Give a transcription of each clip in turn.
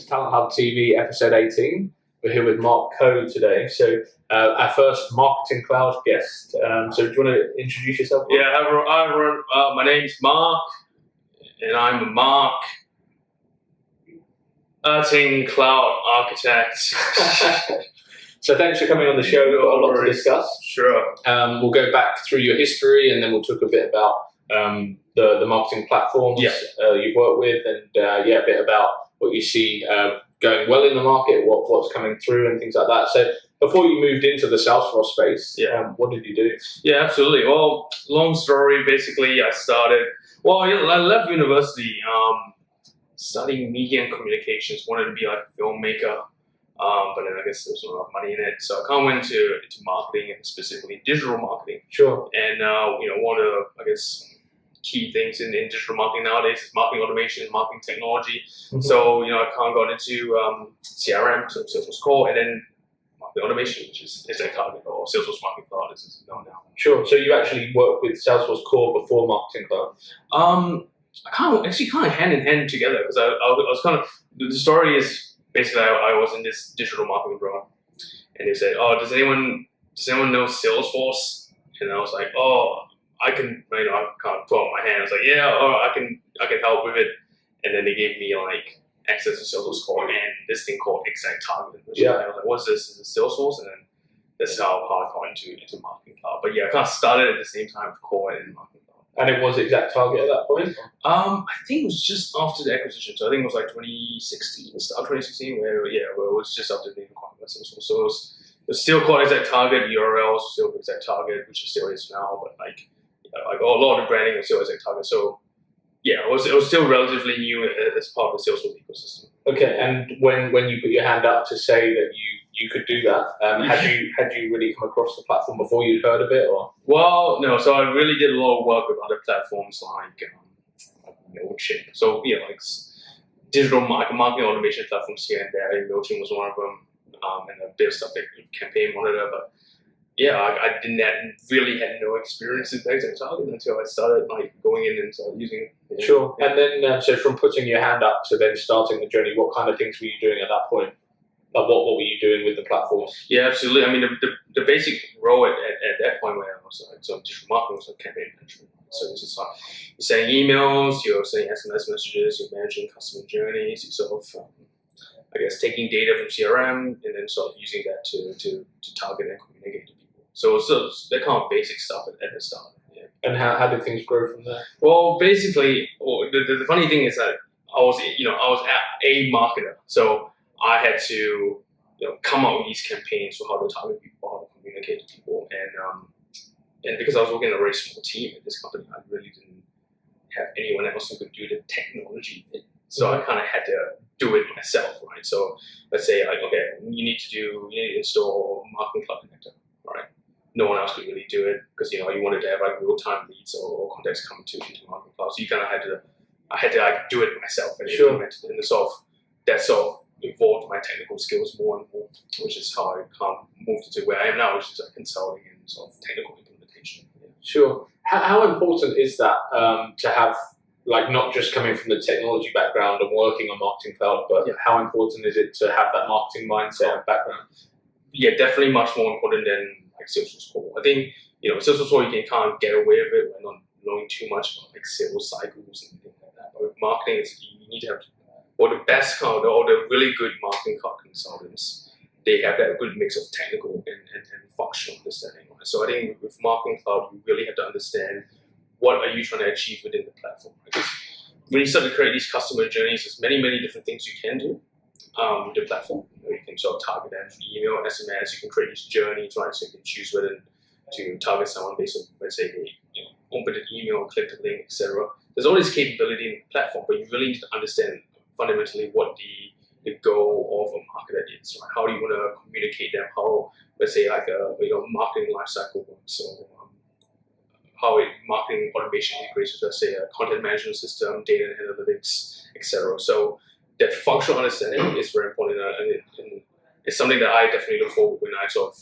Talent Hub TV, episode 18. We're here with Mark Koh today. So, our first Marketing Cloud guest. So, do you want to introduce yourself, Mark? Yeah, hi everyone. My name's Mark, and I'm a Marketing Cloud Architect. So, thanks for coming on the show. We've got a lot to discuss. Sure. We'll go back through your history, and then we'll talk a bit about the marketing platforms you've worked with, and a bit about what you see going well in the market, what's coming through, and things like that. So before you moved into the Salesforce space, what did you do? Yeah, absolutely. Well, long story. Basically, I left university studying media and communications. Wanted to be like a filmmaker, but then I guess there's not enough money in it, so I kind of went into marketing, and specifically digital marketing. Sure. And one of key things in digital marketing nowadays is marketing automation and marketing technology. Mm-hmm. So I kind of got into CRM, so Salesforce Core, and then marketing automation, which is their target, or Salesforce Marketing Cloud is known now. Sure. So you actually worked with Salesforce Core before Marketing Cloud? I kind of hand in hand together, because I was kind of, the story is basically I was in this digital marketing program, and they said, "Oh, does anyone know Salesforce?" And I was like, "Oh, I can, I kind of throw up my hand." I was like, "Yeah, I can help with it." And then they gave me like access to Salesforce Core and this thing called Exact Target. I was like, "What's this? Is it Salesforce?" And then that's how I got into Marketing Cloud. But yeah, I kind of started at the same time with Core and Marketing Cloud. And it was Exact Target at that point? I think it was just after the acquisition. So I think it was like 2016, the start of 2016, where it was just after being acquired by Salesforce. So it was still called Exact Target. URL still Exact Target, which it still is now, but like a lot of the branding was still Exact Target. So yeah, it was still relatively new as part of the Salesforce ecosystem. Okay, and when you put your hand up to say that you could do that, had you really come across the platform before you'd heard of it, or? Well, no. So I really did a lot of work with other platforms like Mailchimp. So digital marketing automation platforms here and there. Mailchimp was one of them, and a bit of stuff like Campaign Monitor, but. Yeah, I really had no experience in Exact Target until I started going in and started using it. Sure. And then, so from putting your hand up to then starting the journey, what kind of things were you doing at that point? Like what were you doing with the platform? Yeah, absolutely. I mean, the basic role at that point where I was so digital marketing was campaign management. So it's just you're sending emails, you're sending SMS messages, you're managing customer journeys, you sort of taking data from CRM and then sort of using that to target and communicate to people. So that kind of basic stuff at the start. Yeah. And how did things grow from there? Well, basically, the funny thing is that I was a marketer, so I had to come up with these campaigns for how to target people, how to communicate to people, and because I was working in a very small team at this company, I really didn't have anyone else who could do the technology bit. So I kind of had to do it myself, right? So let's say you need to install Marketing Cloud Connector, right? No one else could really do it because you wanted to have real-time leads or context coming into Marketing Cloud. So you kind of had to do it myself and implement it. And that sort of evolved my technical skills more and more, which is how I kind of moved into where I am now, which is consulting and sort of technical implementation. Yeah. Sure. How important is that to have not just coming from the technology background and working on Marketing Cloud, but how important is it to have that marketing mindset and background? Yeah, definitely much more important than Salesforce Core. I think Salesforce Core you can kind of get away with it by not knowing too much about sales cycles and things like that. But with marketing, you need to have the best or the really good marketing cloud consultants. They have that good mix of technical and functional understanding. So I think with Marketing Cloud, you really have to understand what are you trying to achieve within the platform. Because when you start to create these customer journeys, there's many different things you can do with the platform. You can sort of target them through email, SMS. You can create this journey, right? So you can choose whether to target someone based on, let's say, they open an email, click the link, etc. There's all this capability in the platform, but you really need to understand fundamentally what the goal of a marketer is. Right? How do you want to communicate them? How, let's say, a marketing lifecycle works, or how marketing automation integrates with, let's say, a content management system, data analytics, etc. So that functional understanding is very important, and it's something that I definitely look for when I sort of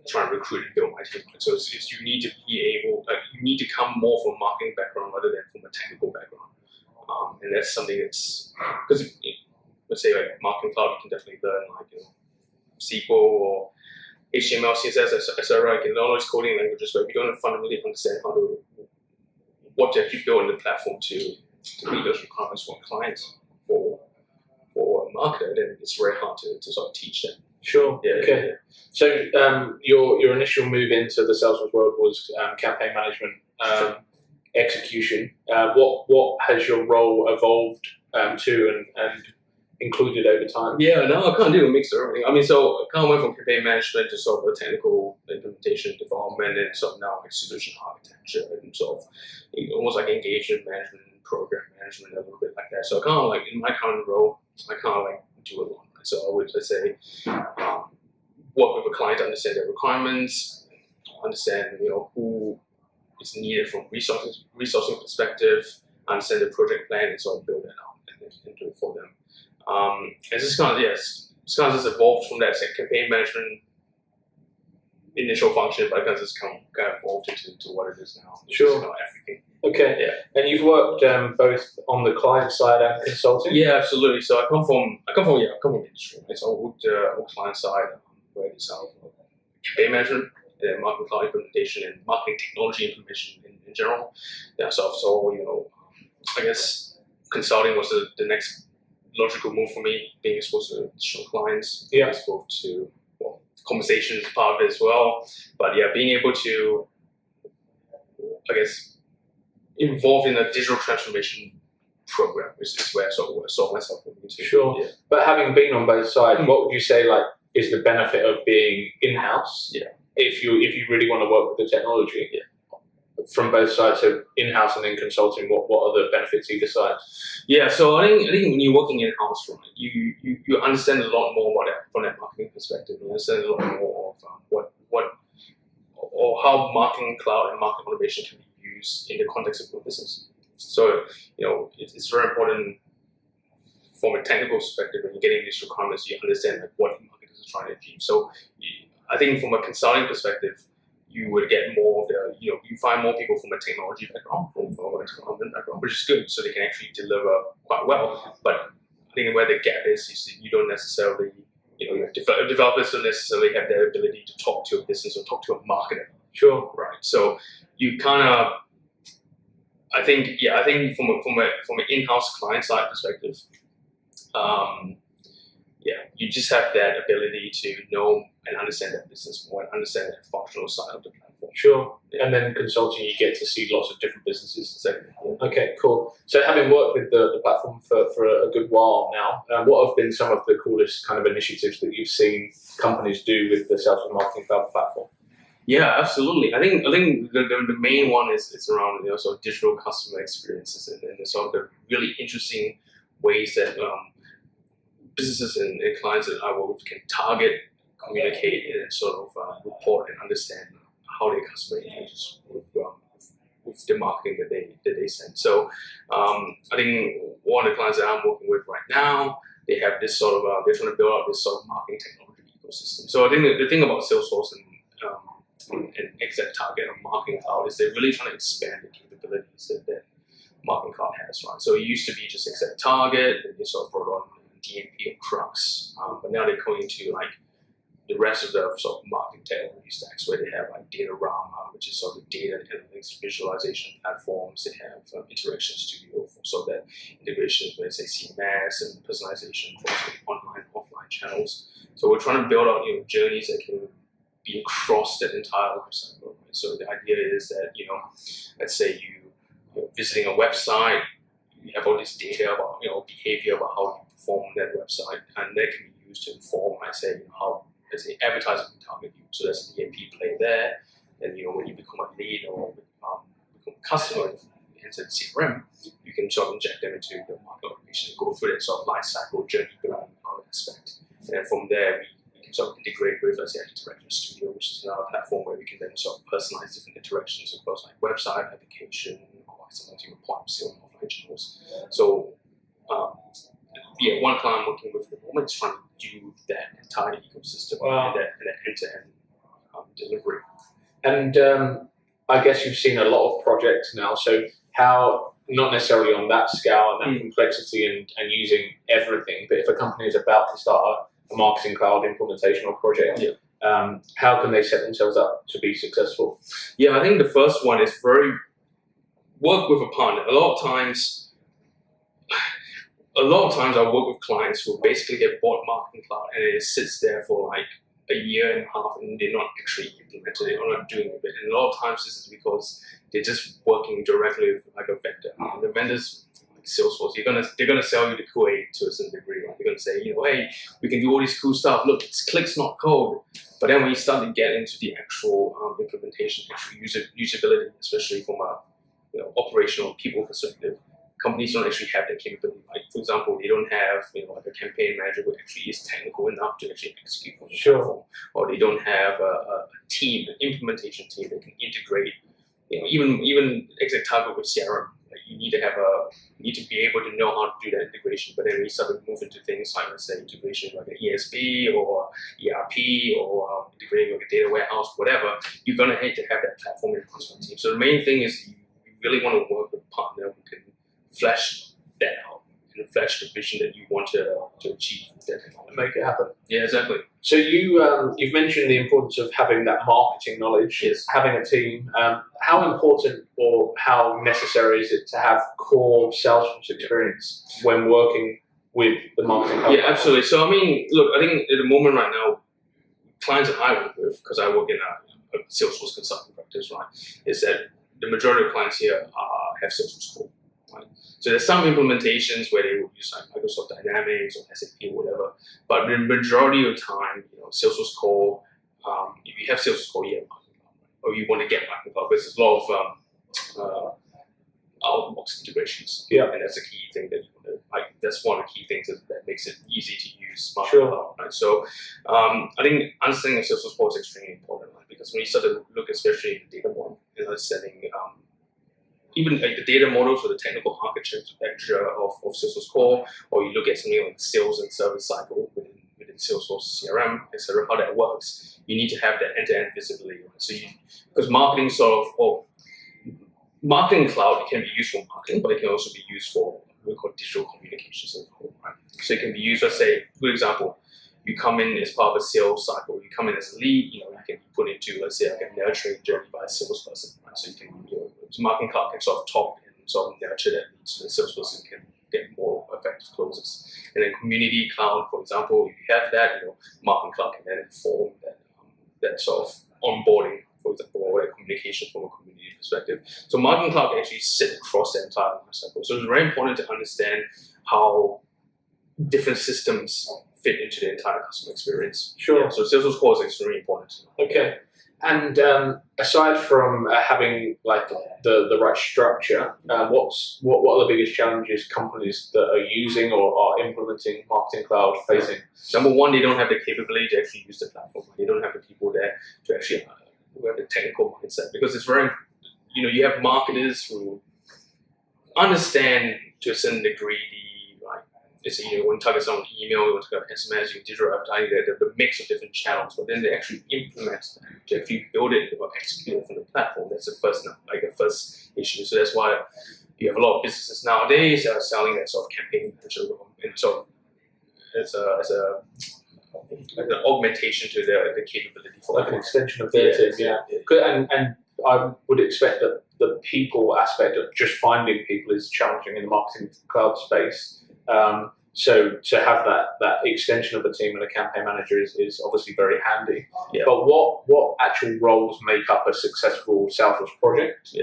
try and recruit and build my team. So you need to be able, you need to come more from a marketing background rather than from a technical background, and that's something that's because let's say like Marketing Cloud, you can definitely learn like SQL or HTML, CSS, etc. You can learn all these coding languages, but if you don't fundamentally understand what to actually build in the platform to meet those requirements for clients for a marketer, then it's very hard to sort of teach them. Sure. Yeah, okay. Yeah. So your initial move into the Salesforce world was campaign management, execution. What has your role evolved to and included over time? Yeah, no, I can't do a mix of everything. I mean, so I kind of went from campaign management to sort of a technical implementation, development, and sort of now like solution architecture and sort of almost like engagement management, program management, a little bit like that. So I kind of like in my current role, I kind of like do a lot. So I would, let's say, work with a client to understand their requirements, understand who is needed from resourcing perspective, understand the project plan, and sort of build that out and do it for them. It's just kind of just evolved from that campaign management initial function, but it just kind of evolved into what it is now. Sure. Kind of everything. Okay. Yeah. And you've worked both on the client side and consulting. Yeah, absolutely. So I come from industry, right? So I worked on client side, where it's campaign management, marketing cloud implementation, and marketing technology implementation in general. Yeah. So I guess consulting was the next logical move for me, being exposed to additional clients, being exposed to conversations part of it as well. But yeah, being able to, I guess, involved in a digital transformation program, which is where I sort of saw myself into. Sure. Yeah. But having been on both sides, what would you say is the benefit of being in-house? Yeah. If you really want to work with the technology. Yeah. From both sides, so in-house and then consulting, what are the benefits either side? Yeah, so I think when you're working in-house, right, you understand a lot more about that from that marketing perspective. You understand a lot more of or how marketing cloud and marketing automation can be used in the context of your business. So it's very important from a technical perspective when you're getting these requirements, you understand what marketers are trying to achieve. So I think from a consulting perspective, you would get more of the, you find more people from a technology background, from a development background, which is good, so they can actually deliver quite well. But I think where the gap is that you don't necessarily, developers don't necessarily have the ability to talk to a business or talk to a marketer. Sure. Right. So you kind of, I think from an in-house client side perspective, you just have that ability to know and understand that business more and understand that functional side of the platform. Sure. And then consulting, you get to see lots of different businesses. Okay, cool. So having worked with the platform for a good while now, what have been some of the coolest kind of initiatives that you've seen companies do with the Salesforce Marketing Cloud platform? Yeah, absolutely. I think the main one is around sort of digital customer experiences and sort of the really interesting ways that businesses and clients that I work with can target, communicate, and sort of report and understand how their customer engages with the marketing that they send. So I think one of the clients that I'm working with right now, they have this sort of they're trying to build out this sort of marketing technology ecosystem. So I think the thing about Salesforce and Exact Target or Marketing Cloud is they're really trying to expand the capabilities that Marketing Cloud has, right? So it used to be just Exact Target, and they sort of brought on DMP and Crux, but now they're going into the rest of the sort of marketing technology stacks, where they have Datarama, which is sort of data analytics visualization platforms. They have Interaction Studio for sort of that integration with, say, CMS and personalization for online and offline channels. So we're trying to build out journeys that can be across that entire website. Right? So the idea is that let's say you're visiting a website, you have all this data about behavior, about how you perform on that website, and that can be used to inform, I say, how advertising can target you. So there's an EMP play there, and when you become a lead or become a customer into the CRM, you can sort of inject them into the market automation and go through that sort of life cycle journey building aspect. And then from there, we can sort of integrate with, let's say, Interaction Studio, which is another platform where we can then sort of personalize different interactions across like website, application, or sometimes even point of sale and offline channels. So one client I'm working with at the moment is trying to do that entire ecosystem and that end-to-end delivery. And I guess you've seen a lot of projects now. So how not necessarily on that scale and that complexity and using everything, but if a company is about to start a marketing cloud implementation or project, how can they set themselves up to be successful? Yeah, I think the first one is work with a partner. A lot of times I work with clients who basically get bought marketing cloud and it sits there for like a year and a half and they're not actually implementing it or not doing it. And a lot of times this is because they're just working directly with like a vendor. And the vendors, like Salesforce, they're gonna sell you the Kool-Aid to a certain degree. Right? They're gonna say, hey, we can do all this cool stuff. Look, it's clicks, not code. But then when you start to get into the actual implementation, actual usability, especially from a operational people perspective, companies don't actually have that capability. Like, for example, they don't have like a campaign manager who actually is technical enough to actually execute on the platform, or they don't have a team, an implementation team that can integrate. Even exact target with CRM, like you need to be able to know how to do that integration. But then we start to move into things like, let's say, integration like an ESB or ERP or integrating with a data warehouse, whatever. You're gonna have to have that platform enhancement team. So the main thing is you really want to work with a partner who can flesh that out and flesh the vision that you want to achieve with that technology. Make it happen. Yeah, exactly. So you've mentioned the importance of having that marketing knowledge, having a team. How important or how necessary is it to have core Salesforce experience when working with the marketing company? Yeah, absolutely. So I mean, look, I think at the moment right now, clients that I work with, because I work in a Salesforce consulting practice, right, is that the majority of clients here have Salesforce core. Right? So there's some implementations where they will use like Microsoft Dynamics or SAP or whatever, but the majority of the time, Salesforce core, if you have Salesforce core, you have marketing cloud, or you want to get marketing cloud, because there's a lot of out-of-the-box integrations, and that's a key thing that that's one of the key things that makes it easy to use marketing cloud. Right? So I think understanding Salesforce core is extremely important, right? Because when you start to look, especially at the data model, setting. Even like the data models or the technical architecture of Salesforce core, or you look at something like sales and service cycle within Salesforce CRM, etc., how that works, you need to have that end-to-end visibility. Right? So because marketing marketing cloud can be used for marketing, but it can also be used for what we call digital communications as a whole. Right? So it can be used, let's say, good example, you come in as part of a sales cycle, you come in as a lead, you can be put into, let's say, like a nurturing journey by a salesperson. Right? So you can, marketing cloud can sort of talk and sort of nurture that lead so the salesperson can get more effective closes. And then community cloud, for example, if you have that, marketing cloud can then inform that sort of onboarding, for example, or that communication from a community perspective. So marketing cloud can actually sit across the entire life cycle. So it's very important to understand how different systems fit into the entire customer experience. Sure. So Salesforce core is extremely important. Okay. And aside from having like the right structure, what are the biggest challenges companies that are using or are implementing marketing cloud facing? Number one, they don't have the capability to actually use the platform. They don't have the people there to actually who have the technical mindset, because it's very, you have marketers who understand to a certain degree when you target someone email, you want to target SMS, you digital advertising, the mix of different channels, but then they actually implement to actually build it or execute it from the platform. That's the first issue. So that's why you have a lot of businesses nowadays that are selling that sort of campaign manager and sort of as an augmentation to the capability for like an extension of their team. Yeah. And I would expect that the people aspect of just finding people is challenging in the marketing cloud space. So to have that extension of a team and a campaign manager is obviously very handy. Yeah. But what actual roles make up a successful Salesforce project,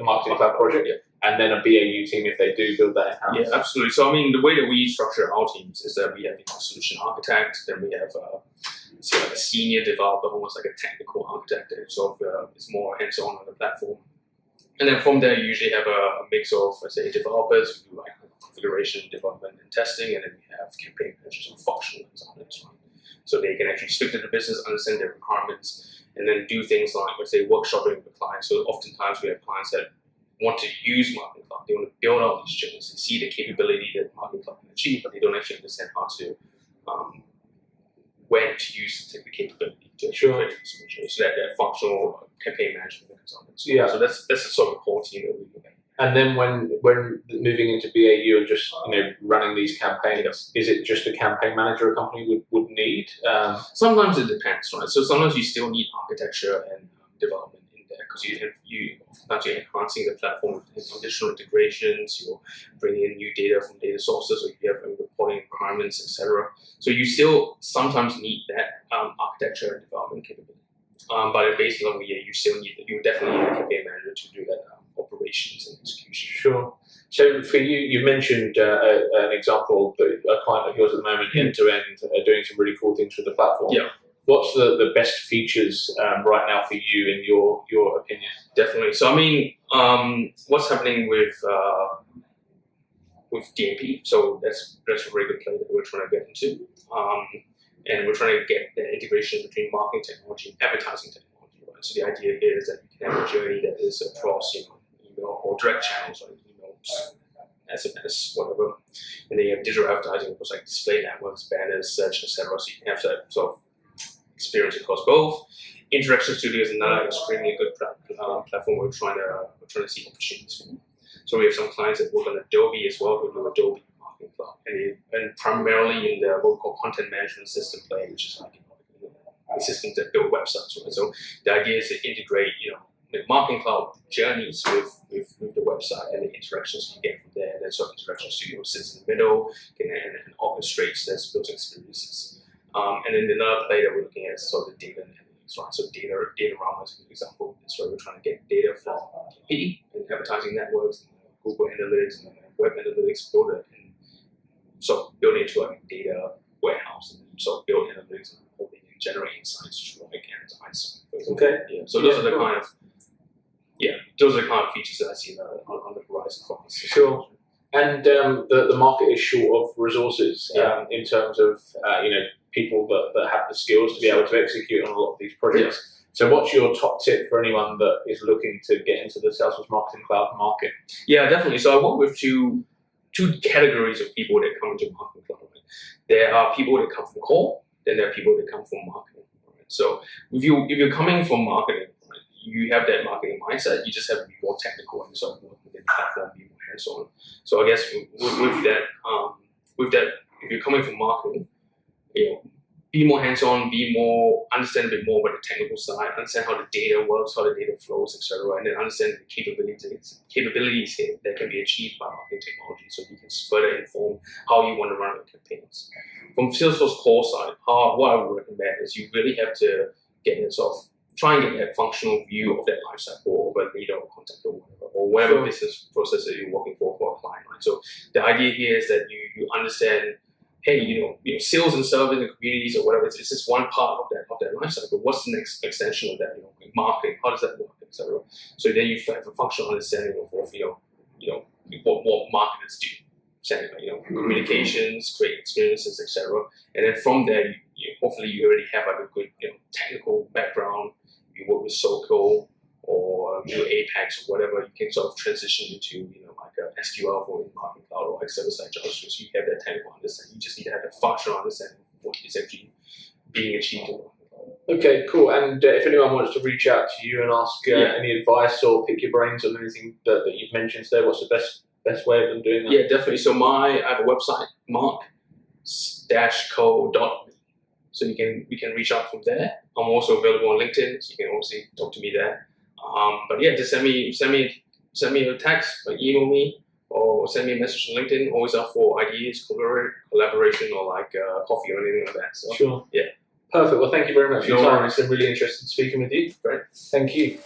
marketing cloud project, and then a BAU team if they do build that in-house? Yeah, absolutely. So I mean, the way that we structure our teams is that we have a solution architect, then we have like a senior developer, almost like a technical architect, so it's more hands-on on the platform. And then from there, you usually have a mix of, let's say, developers who do like configuration, development, and testing, and then we have campaign managers and functional designers. Right? So they can actually speak to the business, understand their requirements, and then do things like, let's say, workshopping with clients. So oftentimes we have clients that want to use Marketing Cloud. They want to build out these journeys and see the capability that Marketing Cloud can achieve, but they don't actually understand how to, when to use the capability to create this. So that functional campaign management and so on. So that's the sort of core team that we look at. And then when moving into BAU and just running these campaigns, is it just a campaign manager a company would need? Sometimes it depends, right? So sometimes you still need architecture and development in there because sometimes you're enhancing the platform with additional integrations. You're bringing in new data from data sources, or you have reporting requirements, etc. So you still sometimes need that architecture and development capability. But based on you definitely need a campaign manager to do that operations and execution. Sure. So for you, you mentioned an example that a client of yours at the moment, end to end, doing some really cool things with the platform. Yeah. What's the best features right now for you, in your opinion? Definitely. So I mean, what's happening with DMP? So that's a very good play that we're trying to get into. And we're trying to get the integration between marketing technology and advertising technology. Right? So the idea here is that you can have a journey that is across email or direct channels, like emails, SMS, whatever. And then you have digital advertising, of course, like display networks, banners, search, etc. So you can have that sort of experience across both. Interaction Studio is another extremely good platform we're trying to see opportunities for. So we have some clients that work on Adobe as well, who do Adobe Marketing Cloud, and primarily in the what we call content management system play, which is like the systems that build websites. Right? So the idea is to integrate the Marketing Cloud journeys with the website and the interactions you get from there. And then sort of Interaction Studio sits in the middle and orchestrates those experiences. And then another play that we're looking at is sort of the data analytics, right? So data realm is an example. That's where we're trying to get data from DMP and advertising networks, and Google Analytics and Web Analytics, build it and sort of build into a data warehouse and sort of build analytics and reporting and generate insights to make advertising. Okay. Yeah. So those are the kind of features that I see on the horizon for us. Sure. And the market is short of resources in terms of people that have the skills to be able to execute on a lot of these projects. Yeah. So what's your top tip for anyone that is looking to get into the Salesforce Marketing Cloud market? Yeah, definitely. So I work with two categories of people that come into Marketing Cloud. Right? There are people that come from core, then there are people that come from marketing. Right? So if you're coming from marketing, right, you have that marketing mindset, you just have to be more technical and sort of work within the platform, be more hands-on. So I guess with that, if you're coming from marketing, be more hands-on, understand a bit more about the technical side, understand how the data works, how the data flows, etc., and then understand the capabilities that can be achieved by marketing technology, so you can further inform how you want to run your campaigns. From Salesforce core side, what I would recommend is you really have to try and get that functional view of that lifecycle of a leader or contact or whatever business process that you're working for a client. Right? So the idea here is that you understand, hey, sales and service and communities or whatever, it's just one part of that life cycle. What's the next extension of that? Marketing, how does that work, etc. So then you have a functional understanding of what marketers do, communications, create experiences, etc. And then from there, hopefully you already have like a good technical background. You work with SoCo or Apex or whatever, you can sort of transition into like a SQL for Marketing Cloud or like server-side JavaScript. So you have that technical understanding. You just need to have the functional understanding of what is actually being achieved. Okay, cool. And if anyone wants to reach out to you and ask any advice or pick your brains on anything that you've mentioned today, what's the best way of them doing that? Yeah, definitely. So I have a website, mark-koh.me. So we can reach out from there. I'm also available on LinkedIn, so you can also talk to me there. But yeah, just send me a text, or email me, or send me a message on LinkedIn. Always up for ideas, collaboration, or like coffee or anything like that. So, sure. Yeah. Perfect. Well, thank you very much for your time. It's been really interesting speaking with you. Great. Thank you.